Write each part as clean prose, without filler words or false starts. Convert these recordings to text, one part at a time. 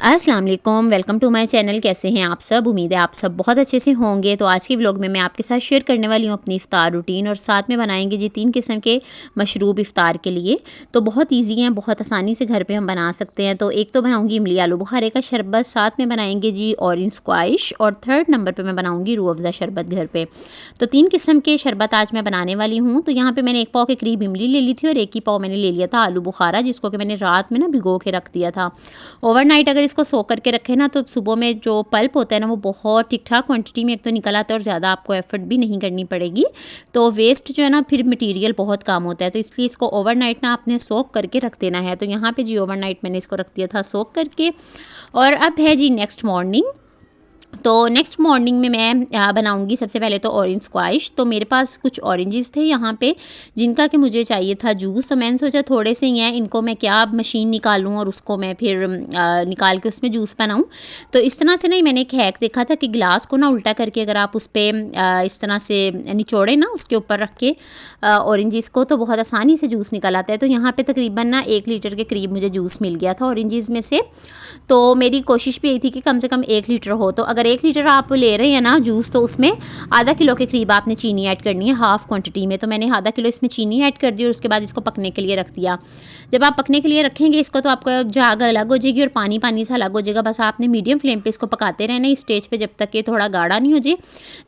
अस्सलाम वालेकुम, welcome to my channel. कैसे हैं आप सब? उम्मीद है आप सब बहुत अच्छे से होंगे। तो आज की व्लॉग में मैं आपके साथ शेयर करने वाली हूँ अपनी इफ़्तार रूटीन, और साथ में बनाएंगे जी 3 किस्म के मशरूब इफ़्तार के लिए। तो बहुत इजी हैं, बहुत आसानी से घर पे हम बना सकते हैं। तो एक तो बनाऊँगी इमली आलू बुखारे का शरबत, साथ में बनाएंगे जी ऑरेंज स्क्वाश, और थर्ड नंबर पर मैं बनाऊँगी रूह अफ़ज़ा शरबत घर पर। तो 3 किस्म के शरबत आज मैं बनाने वाली हूँ। तो यहाँ पर मैंने 1 पाव के करीब इमली ले ली थी और 1 ही पाव मैंने ले लिया था आलू बुखारा, जिसको कि मैंने रात में ना भिगो के रख दिया था। ओवरनाइट अगर इसको सोक करके रखें ना, तो सुबह में जो पल्प होता है ना, वो बहुत ठीक ठाक क्वांटिटी में एक तो निकल आता है और ज़्यादा आपको एफर्ट भी नहीं करनी पड़ेगी। तो वेस्ट जो है ना, फिर मटेरियल बहुत कम होता है। तो इसलिए इसको ओवरनाइट ना आपने सोक करके रख देना है। तो यहाँ पे जी ओवरनाइट मैंने इसको रख दिया था सोक करके, और अब है जी नेक्स्ट मॉर्निंग। तो नेक्स्ट मॉर्निंग में मैं बनाऊंगी सबसे पहले तो ऑरेंज स्क्वाश। तो मेरे पास कुछ ऑरेंजेस थे यहाँ पे, जिनका कि मुझे चाहिए था जूस। तो मैंने सोचा थोड़े से ही हैं, इनको मैं क्या मशीन निकालूं और उसको मैं फिर निकाल के उसमें जूस बनाऊं। तो इस तरह से नहीं, मैंने एक हैक देखा था कि गिलास को ना उल्टा करके अगर आप उस पर इस तरह से निचोड़े ना, उसके ऊपर रख के ऑरेंजेस को, तो बहुत आसानी से जूस निकल आता है। तो यहाँ पर तकरीबन ना 1 लीटर के करीब मुझे जूस मिल गया था ऑरेंजेस में से। तो मेरी कोशिश भी यही थी कि कम से कम 1 लीटर हो। तो अगर 1 लीटर आप ले रहे हैं ना जूस, तो उसमें आधा किलो के करीब आपने चीनी ऐड करनी है, हाफ़ क्वांटिटी में। तो मैंने आधा किलो इसमें चीनी ऐड कर दी और उसके बाद इसको पकने के लिए रख दिया। जब आप पकने के लिए रखेंगे इसको, तो आपका झाग अलग हो जाएगी और पानी पानी सा अलग हो जाएगा। बस आपने मीडियम फ्लेम पे इसको पकाते रहना है इस स्टेज पे, जब तक ये थोड़ा गाढ़ा नहीं हो जाए।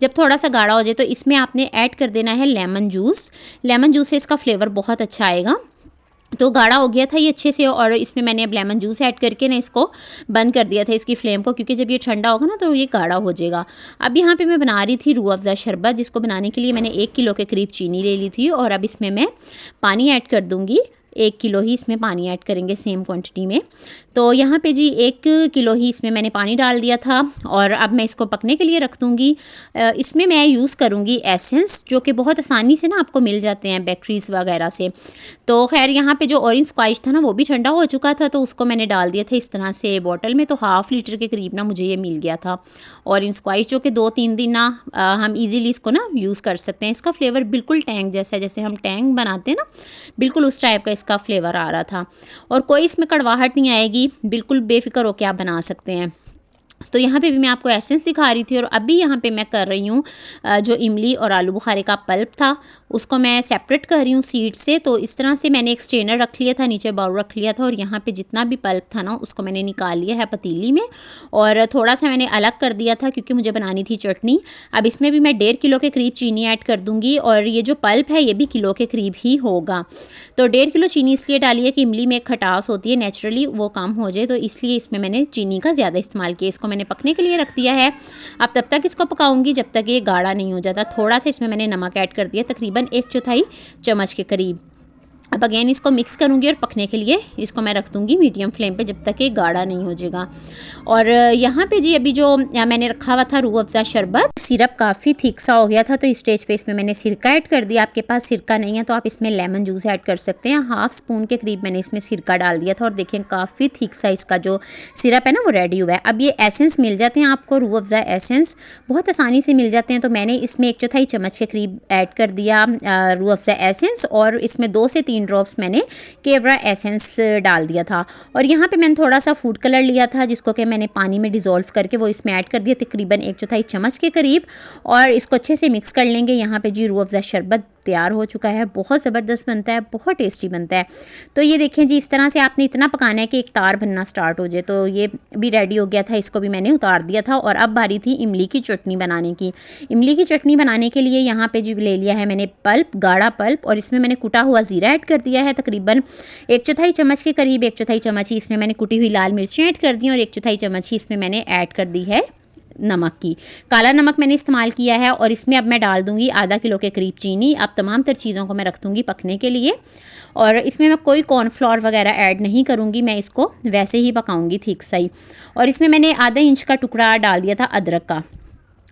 जब थोड़ा सा गाढ़ा हो जाए तो इसमें आपने ऐड कर देना है लेमन जूस। लेमन जूस से इसका फ्लेवर बहुत अच्छा आएगा। तो गाढ़ा हो गया था ये अच्छे से, और इसमें मैंने अब लेमन जूस ऐड करके ना इसको बंद कर दिया था इसकी फ्लेम को, क्योंकि जब ये ठंडा होगा ना तो ये गाढ़ा हो जाएगा। अब यहाँ पे मैं बना रही थी रूह अफ़ज़ा शरबत, जिसको बनाने के लिए मैंने 1 किलो के करीब चीनी ले ली थी, और अब इसमें मैं पानी ऐड कर दूँगी। 1 किलो ही इसमें पानी ऐड करेंगे सेम क्वांटिटी में। तो यहाँ पे जी 1 किलो ही इसमें मैंने पानी डाल दिया था, और अब मैं इसको पकने के लिए रख दूँगी। इसमें मैं यूज़ करूँगी एसेंस, जो कि बहुत आसानी से ना आपको मिल जाते हैं बेकरीज़ वगैरह से। तो खैर यहाँ पे जो ऑरेंज स्क्वाश था ना, वो भी ठंडा हो चुका था, तो उसको मैंने डाल दिया था इस तरह से बॉटल में। तो हाफ़ लीटर के करीब ना मुझे ये मिल गया था ऑरेंज स्क्वाश, जो कि 2-3 दिन ना हम इजीली इसको ना यूज़ कर सकते हैं। इसका फ्लेवर बिल्कुल टैंग जैसा है, जैसे हम टैंग बनाते हैं ना, बिल्कुल उस टाइप का इसका फ्लेवर आ रहा था, और कोई इसमें कड़वाहट नहीं आएगी। बिल्कुल बेफिक्र होकर आप बना सकते हैं। तो यहाँ पे भी मैं आपको एसेंस दिखा रही थी, और अभी यहाँ पे मैं कर रही हूँ जो इमली और आलू बुखारे का पल्प था, उसको मैं सेपरेट कर रही हूँ सीड से। तो इस तरह से मैंने एक स्ट्रेनर रख लिया था, नीचे बाउल रख लिया था, और यहाँ पे जितना भी पल्प था ना, उसको मैंने निकाल लिया है पतीली में, और थोड़ा सा मैंने अलग कर दिया था क्योंकि मुझे बनानी थी चटनी। अब इसमें भी मैं 1.5 किलो के करीब चीनी ऐड कर दूँगी, और ये जो पल्प है ये भी किलो के करीब ही होगा। तो 1.5 किलो चीनी इसलिए डाली है कि इमली में एक खटास होती है नेचुरली, वो कम हो जाए, तो इसलिए इसमें मैंने चीनी का ज़्यादा इस्तेमाल किया। इसको मैंने पकने के लिए रख दिया है। अब तब तक इसको पकाऊंगी जब तक ये गाढ़ा नहीं हो जाता। थोड़ा सा इसमें मैंने नमक ऐड कर दिया, तकरीबन 1/4 चम्मच के करीब। अब अगेन इसको मिक्स करूँगी और पकने के लिए इसको मैं रख दूँगी मीडियम फ्लेम पे, जब तक ये गाढ़ा नहीं हो जाएगा। और यहाँ पे जी अभी जो मैंने रखा हुआ था रूह अफ़ज़ा शरबत, सिरप काफ़ी थिक सा हो गया था, तो इस स्टेज पे इसमें मैंने सिरका ऐड कर दिया। आपके पास सिरका नहीं है तो आप इसमें लेमन जूस ऐड कर सकते हैं। हाफ़ स्पून के करीब मैंने इसमें सिरका डाल दिया था, और देखें काफ़ी थिक सा इसका जो सिरप है ना, वो रेडी हुआ है। अब ये एसेंस मिल जाते हैं आपको, रूह अफ़ज़ा एसेंस बहुत आसानी से मिल जाते हैं। तो मैंने इसमें 1/4 चम्मच के करीब ऐड कर दिया रूह अफ़ज़ा एसेंस, और इसमें 2 से 3 ड्रॉप्स मैंने केवड़ा एसेंस डाल दिया था। और यहाँ पे मैंने थोड़ा सा फूड कलर लिया था, जिसको कि मैंने पानी में डिज़ोल्व करके वो इसमें ऐड कर दिया, तकरीबन 1/4 चम्मच के करीब, और इसको अच्छे से मिक्स कर लेंगे। यहाँ पे जी रूह अफ़ज़ा शरबत तैयार हो चुका है, बहुत ज़बरदस्त बनता है, बहुत टेस्टी बनता है। तो ये देखें जी, इस तरह से आपने इतना पकाना है कि एक तार बनना स्टार्ट हो जाए। तो ये भी रेडी हो गया था, इसको भी मैंने उतार दिया था। और अब बारी थी इमली की चटनी बनाने की। इमली की चटनी बनाने के लिए यहाँ पे जी ले लिया है मैंने पल्प, गाढ़ा पल्प, और इसमें मैंने कुटा हुआ ज़ीरा ऐड कर दिया है, तकरीबन 1/4 चम्मच के करीब। 1/4 चम्मच ही इसमें मैंने कुटी हुई लाल मिर्चें ऐड कर दी, और 1/4 चम्मच ही इसमें मैंने ऐड कर दी है नमक की। काला नमक मैंने इस्तेमाल किया है, और इसमें अब मैं डाल दूंगी आधा किलो के करीब चीनी। अब तमाम तर चीज़ों को मैं रख दूंगी पकने के लिए, और इसमें मैं कोई कॉर्नफ्लोर वगैरह ऐड नहीं करूंगी, मैं इसको वैसे ही पकाऊंगी ठीक सही। और इसमें मैंने आधा इंच का टुकड़ा डाल दिया था अदरक का।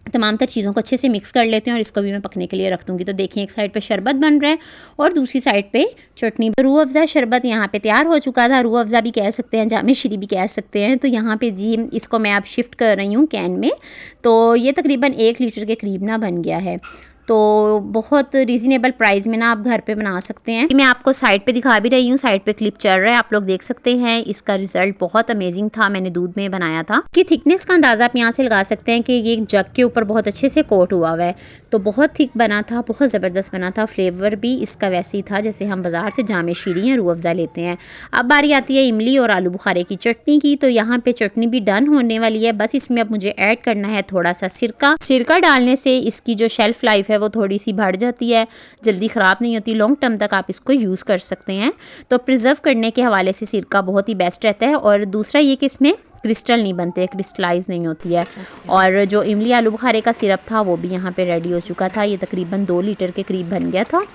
तमाम तर चीज़ों को अच्छे से मिक्स कर लेते हैं, और इसको भी मैं पकने के लिए रख दूँगी। तो देखिए एक साइड पे शरबत बन रहा है और दूसरी साइड पे चटनी। रूह अफ़ज़ा शरबत यहाँ पे तैयार हो चुका था। रूह अफ़ज़ा भी कह सकते हैं, जामे शीरी भी कह सकते हैं। तो यहाँ पे जी इसको मैं अब शिफ्ट कर रही हूँ कैन में। तो ये तकरीबन 1 लीटर के करीब ना बन गया है। तो बहुत रीज़नेबल प्राइस में ना आप घर पे बना सकते हैं। मैं आपको साइड पे दिखा भी रही हूँ, साइड पे क्लिप चल रहा है, आप लोग देख सकते हैं। इसका रिजल्ट बहुत अमेजिंग था, मैंने दूध में बनाया था। कि थिकनेस का अंदाज़ा आप यहाँ से लगा सकते हैं कि ये जग के ऊपर बहुत अच्छे से कोट हुआ हुआ है, तो बहुत थिक बना था, बहुत ज़बरदस्त बना था। फ्लेवर भी इसका वैसे ही था जैसे हम बाज़ार से जामे शीरी या रूह अफ़ज़ा लेते हैं। अब बारी आती है इमली और आलू बुखारे की चटनी की। तो यहाँ पे चटनी भी डन होने वाली है, बस इसमें अब मुझे ऐड करना है थोड़ा सा सिरका। सिरका डालने से इसकी जो शेल्फ़ लाइफ है वो थोड़ी सी बढ़ जाती है, जल्दी ख़राब नहीं होती, लॉन्ग टर्म तक आप इसको यूज़ कर सकते हैं। तो प्रिजर्व करने के हवाले से सिरका बहुत ही बेस्ट रहता है। और दूसरा ये कि इसमें क्रिस्टल नहीं बनते, क्रिस्टलाइज नहीं होती है। और जो इमली आलू बुखारे का सिरप था वो भी यहाँ पे रेडी हो चुका था, ये तकरीबन 2 लीटर के करीब बन गया था।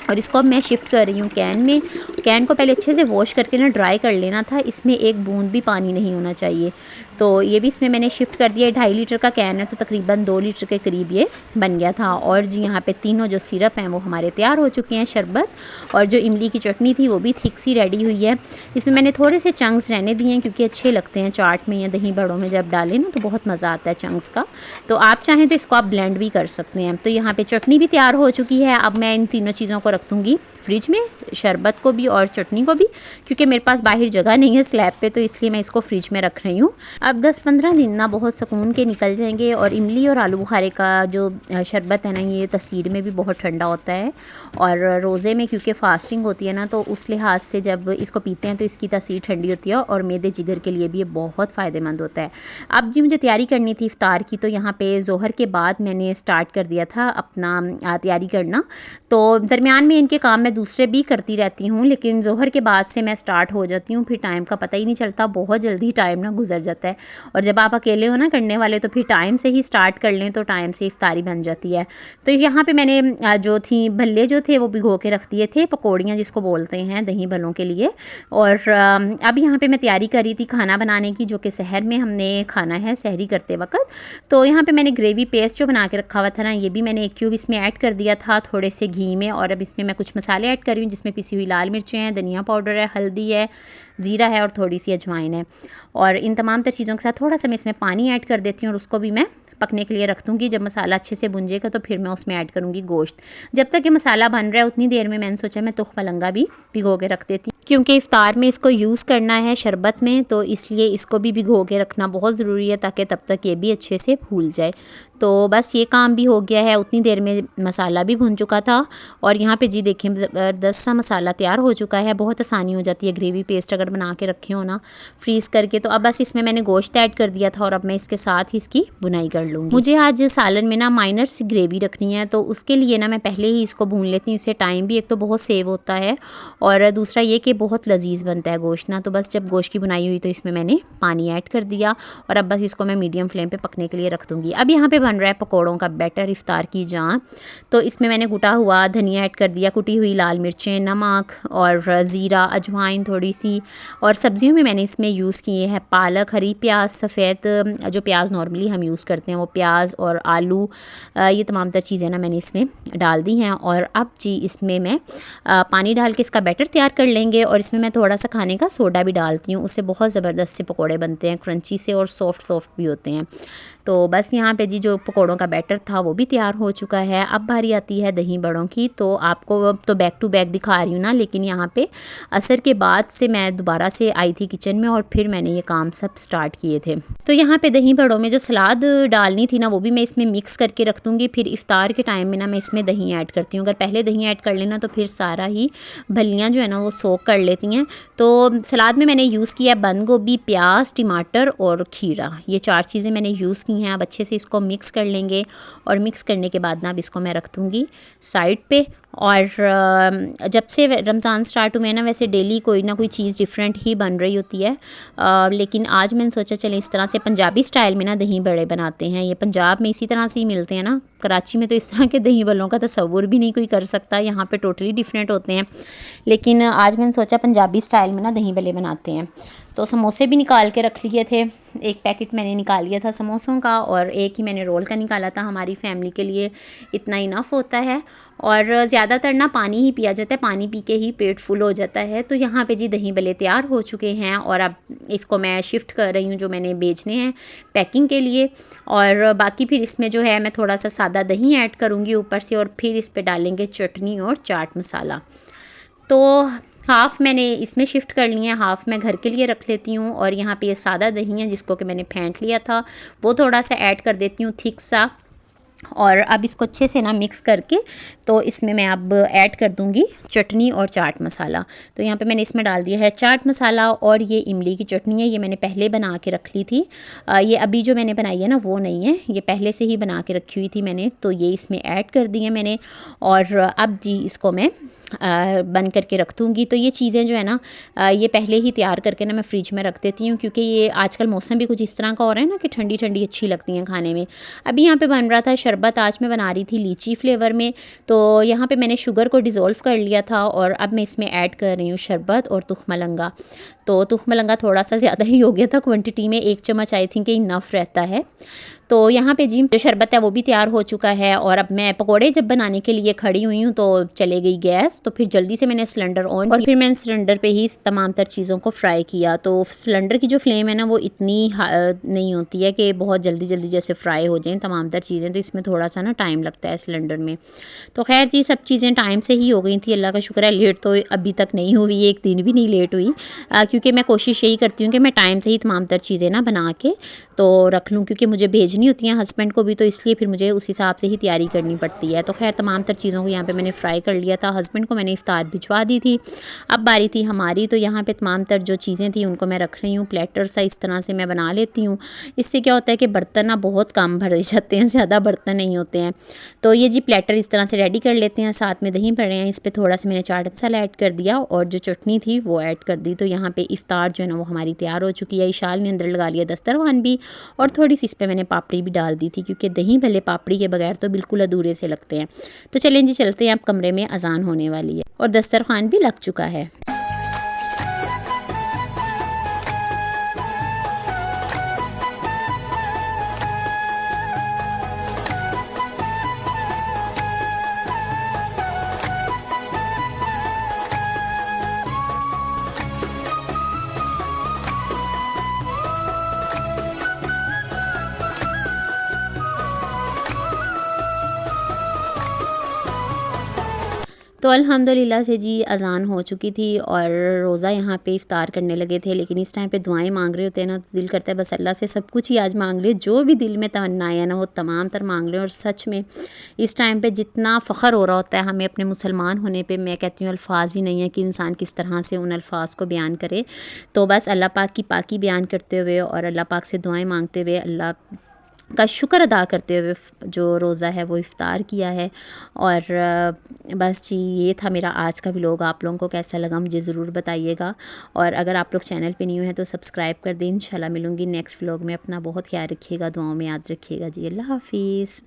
और इसको अब मैं शिफ्ट कर रही हूँ कैन में। कैन को पहले अच्छे से वॉश करके ना ड्राई कर लेना था, इसमें एक बूंद भी पानी नहीं होना चाहिए। तो ये भी इसमें मैंने शिफ्ट कर दिया। 2.5 लीटर का कैन है तो तकरीबन 2 लीटर के करीब ये बन गया था। और जी यहाँ पे तीनों जो सिरप हैं वो हमारे तैयार हो चुके हैं, शरबत और जो इमली की चटनी थी वो भी थिक सी रेडी हुई है। इसमें मैंने थोड़े से चंक्स रहने दिए हैं क्योंकि अच्छे लगते हैं चाट में या दही बड़ों में, जब डालें ना तो बहुत मज़ा आता है चंक्स का। तो आप चाहें तो इसको आप ब्लेंड भी कर सकते हैं। तो यहाँ पे चटनी भी तैयार हो चुकी है। अब मैं इन तीनों चीज़ों को रख दूँगी फ्रिज में, शरबत को भी और चटनी को भी, क्योंकि मेरे पास बाहर जगह नहीं है स्लैब पे, तो इसलिए मैं इसको फ्रिज में रख रही हूँ। अब 10-15 दिन ना बहुत सुकून के निकल जाएंगे। और इमली और आलू बुखारे का जो शरबत है ना, ये तसीर में भी बहुत ठंडा होता है। और रोज़े में क्योंकि फास्टिंग होती है ना, तो उस लिहाज से जब इसको पीते हैं तो इसकी तसीर ठंडी होती है और मैदे जिगर के लिए भी ये बहुत फ़ायदेमंद होता है। अब जी मुझे तैयारी करनी थी इफ्तार की, तो यहाँ पे ज़ोहर के बाद मैंने स्टार्ट कर दिया था अपना तैयारी करना। तो दरमियान में इनके काम मैं दूसरे भी करती रहती हूँ, लेकिन ज़ोहर के बाद से मैं स्टार्ट हो जाती हूँ, फिर टाइम का पता ही नहीं चलता, बहुत जल्दी टाइम ना गुजर जाता है। और जब आप अकेले हो ना करने वाले, तो फिर टाइम से ही स्टार्ट कर लें तो टाइम से इफ्तारी बन जाती है। तो यहाँ पे मैंने जो थी भल्ले जो थे वो भिगो के रख दिए थे, पकौड़ियाँ जिसको बोलते हैं दही भल्लों के लिए। और अब यहाँ पे मैं तैयारी कर रही थी खाना बनाने की, जो कि सहर में हमने खाना है सहरी करते वक्त। तो यहाँ पे मैंने ग्रेवी पेस्ट जो बना के रखा हुआ था ना, ये भी मैंने 1 क्यूब इसमें ऐड कर दिया था थोड़े से घी में। और अब इसमें मैं कुछ मसाले ऐड कर रही हूँ, जिसमें पिसी हुई लाल मिर्चें हैं, धनिया पाउडर है, हल्दी है, ज़ीरा है और थोड़ी सी अजवाइन है। और इन तमाम तर चीज़ों के साथ थोड़ा सा मैं इसमें पानी ऐड कर देती हूँ और उसको भी मैं पकने के लिए रख दूँगी। जब मसाला अच्छे से भुंजेगा तो फिर मैं उसमें ऐड करूँगी गोश्त। जब तक ये मसाला बन रहा है उतनी देर में मैंने सोचा मैं तुख मलंगा भी भिगो के रख देती हूँ, क्योंकि इफ्तार में इसको यूज़ करना है शरबत में, तो इसलिए इसको भी भिगो के रखना बहुत ज़रूरी है ताकि तब तक ये भी अच्छे से फूल जाए। तो बस ये काम भी हो गया है, उतनी देर में मसाला भी भुन चुका था। और यहाँ पे जी देखें ज़बरदस्त सा मसाला तैयार हो चुका है। बहुत आसानी हो जाती है ग्रेवी पेस्ट अगर बना के रखे हो ना फ्रीज़ करके। तो अब बस इसमें मैंने गोश्त ऐड कर दिया था और अब मैं इसके साथ ही इसकी बुनाई कर लूँगी। मुझे आज सालन में ना माइनर सी ग्रेवी रखनी है, तो उसके लिए ना मैं पहले ही इसको भून लेती हूँ। इससे टाइम भी एक तो बहुत सेव होता है और दूसरा ये कि बहुत लजीज बनता है गोश्त ना। तो बस जब गोश्त की बुनाई हुई तो इसमें मैंने पानी ऐड कर दिया और अब बस इसको मैं मीडियम फ्लेम पे पकने के लिए रख दूँगी। अब यहाँ पे बन रहा है पकौड़ों का बैटर इफ्तार की जान। तो इसमें मैंने कुटा हुआ धनिया ऐड कर दिया, कुटी हुई लाल मिर्चें, नमक और ज़ीरा, अजवाइन थोड़ी सी। और सब्जियों में मैंने इसमें यूज़ किए हैं पालक, हरी प्याज, सफ़ेद जो प्याज नॉर्मली हम यूज़ करते हैं वो प्याज और आलू, ये तमाम तर चीज़ें ना मैंने इसमें डाल दी हैं। और अब जी इसमें मैं पानी डाल के इसका बैटर तैयार कर लेंगे। और इसमें मैं थोड़ा सा खाने का सोडा भी डालती हूँ, उससे बहुत ज़बरदस्त से पकौड़े बनते हैं, क्रंची से और सॉफ्ट भी होते हैं। तो बस यहाँ पे जी जो पकौड़ों का बैटर था वो भी तैयार हो चुका है। अब बारी आती है दही बड़ों की। तो आपको तो बैक टू बैक दिखा रही हूँ ना, लेकिन यहाँ पे असर के बाद से मैं दोबारा से आई थी किचन में और फिर मैंने ये काम सब स्टार्ट किए थे। तो यहाँ पे दही बड़ों में जो सलाद डालनी थी ना वो भी मैं इसमें मिक्स करके रख दूँगी। फिर इफ्तार के टाइम में ना मैं इसमें दही ऐड करती हूँ। अगर पहले दही ऐड कर लेना तो फिर सारा ही भलियाँ जो है ना वो सोक कर लेती हैं। तो सलाद में मैंने यूज़ किया बंद गोभी, प्याज, टमाटर और खीरा, ये 4 चीज़ें मैंने यूज़ की हैं। अब अच्छे से इसको मिक्स कर लेंगे और मिक्स करने के बाद ना अब इसको मैं रख दूँगी साइड पे। और जब से रमज़ान स्टार्ट हुए ना, वैसे डेली कोई ना कोई चीज़ डिफरेंट ही बन रही होती है, लेकिन आज मैंने सोचा चलें इस तरह से पंजाबी स्टाइल में ना दही बड़े बनाते हैं। ये पंजाब में इसी तरह से ही मिलते हैं ना, कराची में तो इस तरह के दही बड़ों का तसव्वुर भी नहीं कोई कर सकता, यहाँ पे टोटली डिफरेंट होते हैं। लेकिन आज मैंने सोचा पंजाबी स्टाइल में ना दही बड़े बनाते हैं। तो समोसे भी निकाल के रख लिए थे, एक पैकेट मैंने निकाल लिया था समोसों का और एक ही मैंने रोल का निकाला था, हमारी फैमिली के लिए इतना इनफ होता है। और ज़्यादातर ना पानी ही पिया जाता है, पानी पी के ही पेट फुल हो जाता है। तो यहाँ पे जी दही भल्ले तैयार हो चुके हैं और अब इसको मैं शिफ्ट कर रही हूँ जो मैंने बेचने हैं पैकिंग के लिए। और बाकी फिर इसमें जो है मैं थोड़ा सा सादा दही ऐड करूँगी ऊपर से, और फिर इस पे डालेंगे चटनी और चाट मसाला। तो हाफ़ मैंने इसमें शिफ्ट कर लिए हैं, हाफ़ मैं घर के लिए रख लेती हूँ। और यहाँ पे ये सादा दही है जिसको कि मैंने फेंट लिया था, वो थोड़ा सा ऐड कर देती हूँ थिक सा। और अब इसको अच्छे से ना मिक्स करके तो इसमें मैं अब ऐड कर दूंगी चटनी और चाट मसाला। तो यहाँ पे मैंने इसमें डाल दिया है चाट मसाला, और ये इमली की चटनी है, ये मैंने पहले बना के रख ली थी। ये अभी जो मैंने बनाई है ना वो नहीं है, ये पहले से ही बना के रखी हुई थी मैंने, तो ये इसमें ऐड कर दी है मैंने। और अब जी इसको मैं बंद करके रख दूँगी। तो ये चीज़ें जो है ना ये पहले ही तैयार करके ना मैं फ्रिज में रख देती हूँ, क्योंकि ये आजकल मौसम भी कुछ इस तरह का हो रहा है ना कि ठंडी ठंडी अच्छी लगती हैं खाने में। अभी यहाँ पे बन रहा था शरबत, आज मैं बना रही थी लीची फ्लेवर में। तो यहाँ पे मैंने शुगर को डिज़ोल्व कर लिया था और अब मैं इसमें ऐड कर रही हूँ शरबत और तुखमलंगा। तो तुखमलंगा थोड़ा सा ज़्यादा ही हो गया था क्वांटिटी में, 1 चम्मच आई थिंक इनफ रहता है। तो यहाँ पे जी जो शरबत है वो भी तैयार हो चुका है। और अब मैं पकोड़े जब बनाने के लिए खड़ी हुई हूँ तो चले गई गैस, तो फिर जल्दी से मैंने सिलेंडर ऑन और फिर मैंने सिलेंडर पे ही तमाम तर चीज़ों को फ्राई किया। तो सिलेंडर की जो फ्लेम है ना वो इतनी नहीं होती है कि बहुत जल्दी जल्दी जैसे फ्राई हो जाएँ तमाम तर चीज़ें, तो इसमें थोड़ा सा ना टाइम लगता है सिलेंडर में। तो खैर जी सब चीज़ें टाइम से ही हो गई थी, अल्लाह का शुक्र है। लेट तो अभी तक नहीं हुई, एक दिन भी नहीं लेट हुई, क्योंकि मैं कोशिश यही करती हूँ कि मैं टाइम से ही तमाम तर चीज़ें ना बना के तो रख लूँ, क्योंकि मुझे भेजनी होती हैं हस्बैंड को भी, तो इसलिए फिर मुझे उस हिसाब से ही तैयारी करनी पड़ती है। तो खैर तमाम तर चीज़ों को यहाँ पे मैंने फ्राई कर लिया था, हस्बैंड को मैंने इफ्तार भिजवा दी थी। अब बारी थी हमारी, तो यहाँ पे तमाम तर जो चीज़ें थी उनको मैं रख रही हूँ। प्लेटर सा इस तरह से मैं बना लेती हूँ, इससे क्या होता है कि बर्तन ना बहुत कम भर जाते हैं, ज़्यादा बर्तन नहीं होते हैं। तो ये जी प्लेटर इस तरह से रेडी कर लेते हैं, साथ में दही पड़े हैं, इस पर थोड़ा सा मैंने चाट मसाला ऐड कर दिया और जो चटनी थी वो ऐड कर दी। तो यहाँ पे इफ्तार जो है ना वो हमारी तैयार हो चुकी है। इशाल ने अंदर लगा लिया दस्तरखान भी, और थोड़ी सी इस पर मैंने पापड़ी भी डाल दी थी, क्योंकि दही भले पापड़ी के बगैर तो बिल्कुल अधूरे से लगते हैं। तो चलें जी चलते हैं, अब कमरे में अजान होने वाली है और दस्तरखान भी लग चुका है। तो अल्हम्दुलिल्लाह से जी अज़ान हो चुकी थी और रोज़ा यहाँ पे इफ़्तार करने लगे थे, लेकिन इस टाइम पे दुआएं मांग रहे होते हैं ना, तो दिल करता है बस अल्लाह से सब कुछ ही आज मांग ले, जो भी दिल में तमन्ना है ना वो तमाम तर मांग लें। और सच में इस टाइम पे जितना फ़ख्र हो रहा होता है हमें अपने मुसलमान होने पे, मैं कहती हूँ अल्फाज ही नहीं है कि इंसान किस तरह से उन अल्फाज को बयान करे। तो बस अल्लाह पाक की पाकी बयान करते हुए और अल्लाह पाक से दुआएँ मांगते हुए, अल्लाह का शुक्र अदा करते हुए जो रोज़ा है वो इफ़्तार किया है। और बस जी ये था मेरा आज का व्लॉग। आप लोगों को कैसा लगा मुझे ज़रूर बताइएगा, और अगर आप लोग चैनल पे न्यू हैं तो सब्सक्राइब कर दें। इंशाल्लाह मिलूँगी नेक्स्ट व्लॉग में। अपना बहुत ख्याल रखिएगा, दुआओं में याद रखिएगा जी। अल्लाह हाफ़िज़।